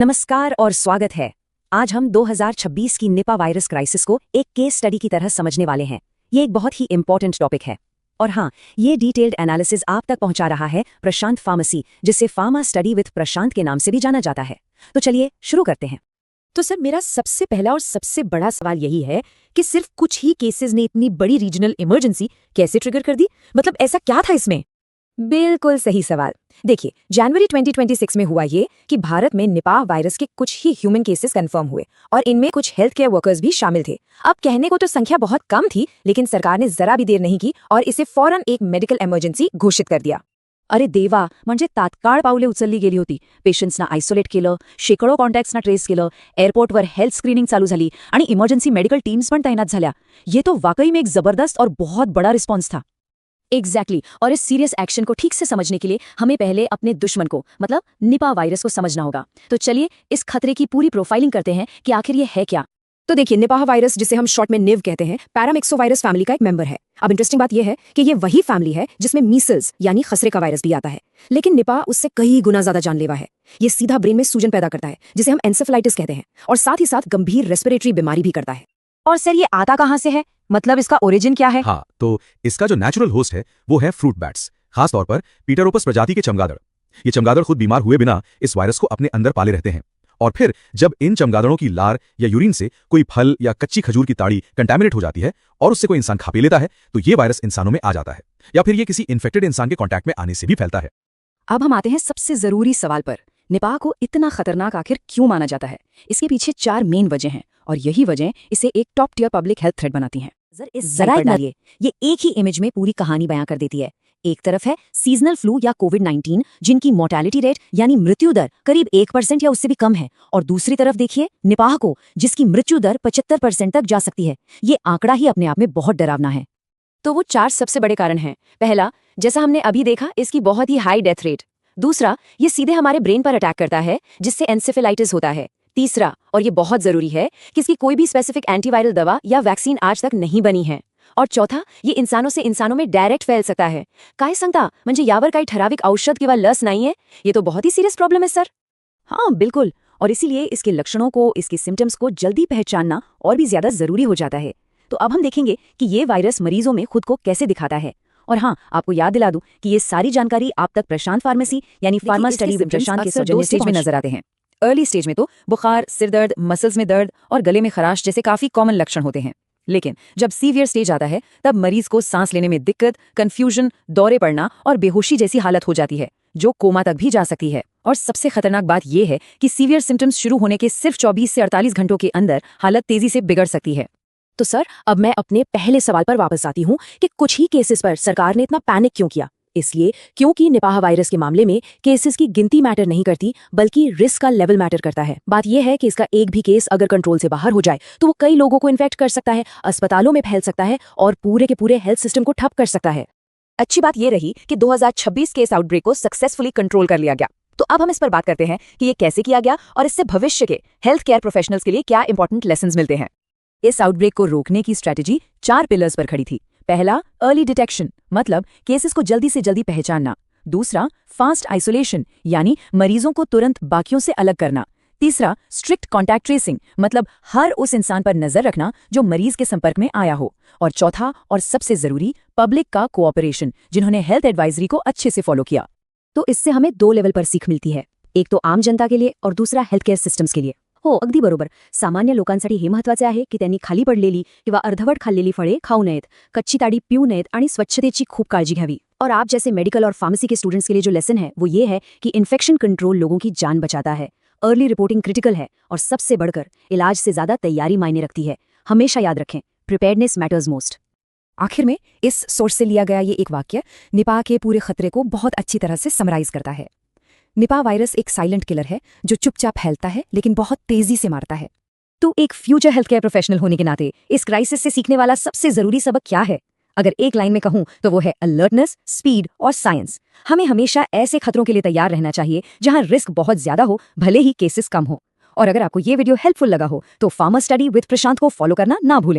नमस्कार और स्वागत है। आज हम 2026 की निपा वायरस क्राइसिस को एक केस स्टडी की तरह समझने वाले हैं। ये एक बहुत ही इंपॉर्टेंट टॉपिक है और हाँ, ये डिटेल्ड एनालिसिस आप तक पहुंचा रहा है प्रशांत फार्मेसी, जिसे फार्मा स्टडी विद प्रशांत के नाम से भी जाना जाता है। तो चलिए शुरू करते हैं। तो सर, मेरा सबसे पहला और सबसे बड़ा सवाल यही है कि सिर्फ कुछ ही केसेस ने इतनी बड़ी रीजनल इमरजेंसी कैसे ट्रिगर कर दी? मतलब ऐसा क्या था इसमें? बिल्कुल सही सवाल। देखिए, जनवरी 2026 में हुआ ये कि भारत में निपाह वायरस के कुछ ही ह्यूमन केसेस कंफर्म हुए और इनमें कुछ हेल्थ केयर वर्कर्स भी शामिल थे। अब कहने को तो संख्या बहुत कम थी, लेकिन सरकार ने जरा भी देर नहीं की और इसे फौरन एक मेडिकल इमरजेंसी घोषित कर दिया। अरे देवा, म्हणजे तात्काळ पावले उचलली गेली होती। पेशंट्सना आयसोलेट केलं, शेकडो कॉन्टॅक्ट्सना ट्रेस केलं, एअरपोर्टवर हेल्थ स्क्रीनिंग चालू झाली आणि इमर्जन्सी मेडिकल टीम्स पण तैनात झाल्या। ये तो वाकई में एक जबरदस्त और बहुत बड़ा रिस्पॉन्स था। एग्जैक्टली और इस सीरियस एक्शन को ठीक से समझने के लिए हमें पहले अपने दुश्मन को, मतलब निपाह वायरस को समझना होगा। तो चलिए इस खतरे की पूरी प्रोफाइलिंग करते हैं कि आखिर ये है क्या। तो देखिए, निपाह वायरस, जिसे हम शॉर्ट में निव कहते हैं, पैरामिक्सोवायरस फैमिली का एक मेंबर है। अब इंटरेस्टिंग बात यह है कि ये वही फैमिली है जिसमें मीसल्स यानी खसरे का वायरस भी आता है, लेकिन निपाह उससे कई गुना ज्यादा जानलेवा है। ये सीधा ब्रेन में सूजन पैदा करता है, जिसे हम एंसेफेलाइटिस कहते हैं, और साथ ही साथ गंभीर रेस्पिरेटरी बीमारी भी करता है। और सर, ये आता कहाँ से है? मतलब इसका ओरिजिन क्या है? हाँ, तो इसका जो नेचुरल होस्ट है वो है फ्रूट बैट्स, खास तौर पर पीटरोपस प्रजाति के चमगादड़। ये चमगादड़ खुद बीमार हुए बिना इस वायरस को अपने अंदर पाले रहते हैं, और फिर जब इन चमगादड़ों की लार या यूरिन से कोई फल या कच्ची खजूर की ताड़ी कंटामिनेट हो जाती है और उससे कोई इंसान खा पी लेता है, तो ये वायरस इंसानों में आ जाता है, या फिर ये किसी इन्फेक्टेड इंसान के कॉन्टैक्ट में आने से भी फैलता है। अब हम आते हैं सबसे जरूरी सवाल पर। निपाह को इतना खतरनाक आखिर क्यों माना जाता है? इसके पीछे 4 मेन वजह हैं और यही वजह इसे एक top tier public health threat बनाती हैं। जरा डालिए, ये एक ही इमेज में पूरी कहानी बयां कर देती है। एक तरफ है सीजनल फ्लू या कोविड-19, जिनकी मोर्टेलिटी रेट यानी मृत्यु दर करीब 1% या उससे भी कम है, और दूसरी तरफ देखिए निपाह को, जिसकी मृत्यु दर 75% तक जा सकती है। ये आंकड़ा ही अपने आप में बहुत डरावना है। तो वो 4 सबसे बड़े कारण हैं। पहला, जैसा हमने अभी देखा, इसकी बहुत ही हाई डेथ रेट। दूसरा, ये सीधे हमारे ब्रेन पर अटैक करता है, जिससे एंसेफेलाइटिस होता है। तीसरा, और ये बहुत जरूरी है, कि इसकी कोई भी स्पेसिफिक एंटीवायरल दवा या वैक्सीन आज तक नहीं बनी है। और चौथा, ये इंसानों से इंसानों में डायरेक्ट फैल सकता है। काय सांगता, म्हणजे यावर काही ठराविक औषध किंवा लस नहीं है? ये तो बहुत ही सीरियस प्रॉब्लम है सर। हाँ बिल्कुल, और इसीलिए इसके लक्षणों को, इसके सिम्टम्स को जल्दी पहचानना और भी ज्यादा जरूरी हो जाता है। तो अब हम देखेंगे कि ये वायरस मरीजों में खुद को कैसे दिखाता है। और हाँ, आपको याद दिला दूं कि ये सारी जानकारी आप तक प्रशांत फार्मेसी यानी फार्मा स्टडी विद प्रशांत के सौजन्य स्टेज में नजर आते हैं। अर्ली स्टेज में तो बुखार, सिरदर्द, मसल्स में दर्द और गले में खराश जैसे काफी कॉमन लक्षण होते हैं, लेकिन जब सीवियर स्टेज आता है तब मरीज को सांस लेने में दिक्कत, कंफ्यूजन, दौरे पड़ना और बेहोशी जैसी हालत हो जाती है, जो कोमा तक भी जा सकती है। और सबसे खतरनाक बात यह है कि सीवियर सिम्टम्स शुरू होने के सिर्फ 24 से 48 घंटों के अंदर हालत तेजी से बिगड़ सकती है। तो सर, अब मैं अपने पहले सवाल पर वापस आती हूँ कि कुछ ही केसेस पर सरकार ने इतना पैनिक क्यों किया? इसलिए क्योंकि निपाह वायरस के मामले में केसेस की गिनती मैटर नहीं करती, बल्कि रिस्क का लेवल मैटर करता है। बात यह है कि इसका एक भी केस अगर कंट्रोल से बाहर हो जाए तो वो कई लोगों को इन्फेक्ट कर सकता है, अस्पतालों में फैल सकता है और पूरे के पूरे हेल्थ सिस्टम को ठप कर सकता है। अच्छी बात यह रही कि 2026 केस आउटब्रेक को सक्सेसफुली कंट्रोल कर लिया गया। तो अब हम इस पर बात करते हैं कि ये कैसे किया गया और इससे भविष्य के हेल्थ केयर प्रोफेशनल्स के लिए क्या इंपॉर्टेंट लेसन्स मिलते हैं। इस आउटब्रेक को रोकने की स्ट्रेटेजी 4 पिलर्स पर खड़ी थी। पहला, अर्ली डिटेक्शन, मतलब केसेस को जल्दी से जल्दी पहचानना। दूसरा, फास्ट आइसोलेशन, यानी मरीजों को तुरंत बाकियों से अलग करना। तीसरा, स्ट्रिक्ट कॉन्टैक्ट ट्रेसिंग, मतलब हर उस इंसान पर नजर रखना जो मरीज के संपर्क में आया हो। और चौथा और सबसे जरूरी, पब्लिक का कोऑपरेशन, जिन्होंने हेल्थ एडवाइजरी को अच्छे से फॉलो किया। तो इससे हमें 2 लेवल पर सीख मिलती है, एक तो आम जनता के लिए और दूसरा हेल्थ केअर सिस्टम्स के लिए। हो, अगदी बरोबर। सामान्य लोकांसाठी हे महत्त्वाचे आहे की त्यांनी खाली पडलेली किंवा अर्धवट खाल्लेली फळे खाऊ नयेत, कच्ची ताडी पिऊ नयेत आणि स्वच्छतेची खूप काळजी घ्यावी। और आप जैसे मेडिकल और फार्मेसी के स्टूडेंट्स के लिए जो लेसन है वो ये है कि इन्फेक्शन कंट्रोल लोगों की जान बचाता है, अर्ली रिपोर्टिंग क्रिटिकल है, और सबसे बढ़कर इलाज से ज्यादा तैयारी मायने रखती है। हमेशा याद रखें, प्रिपेयर्डनेस मैटर्स मोस्ट। आखिर में इस सोर्स से लिया गया ये एक वाक्य निपाह के पूरे खतरे को बहुत अच्छी तरह से समराइज करता है। निपाह वायरस एक साइलेंट किलर है जो चुपचाप फैलता है लेकिन बहुत तेजी से मारता है। तो एक फ्यूचर हेल्थ केयर प्रोफेशनल होने के नाते इस क्राइसिस से सीखने वाला सबसे जरूरी सबक क्या है? अगर एक लाइन में कहूं तो वो है अलर्टनेस, स्पीड और साइंस। हमें हमेशा ऐसे खतरों के लिए तैयार रहना चाहिए जहां रिस्क बहुत ज्यादा हो, भले ही केसेस कम हो। और अगर आपको ये वीडियो हेल्पफुल लगा हो तो फार्मा स्टडी विद प्रशांत को फॉलो करना ना भूलें।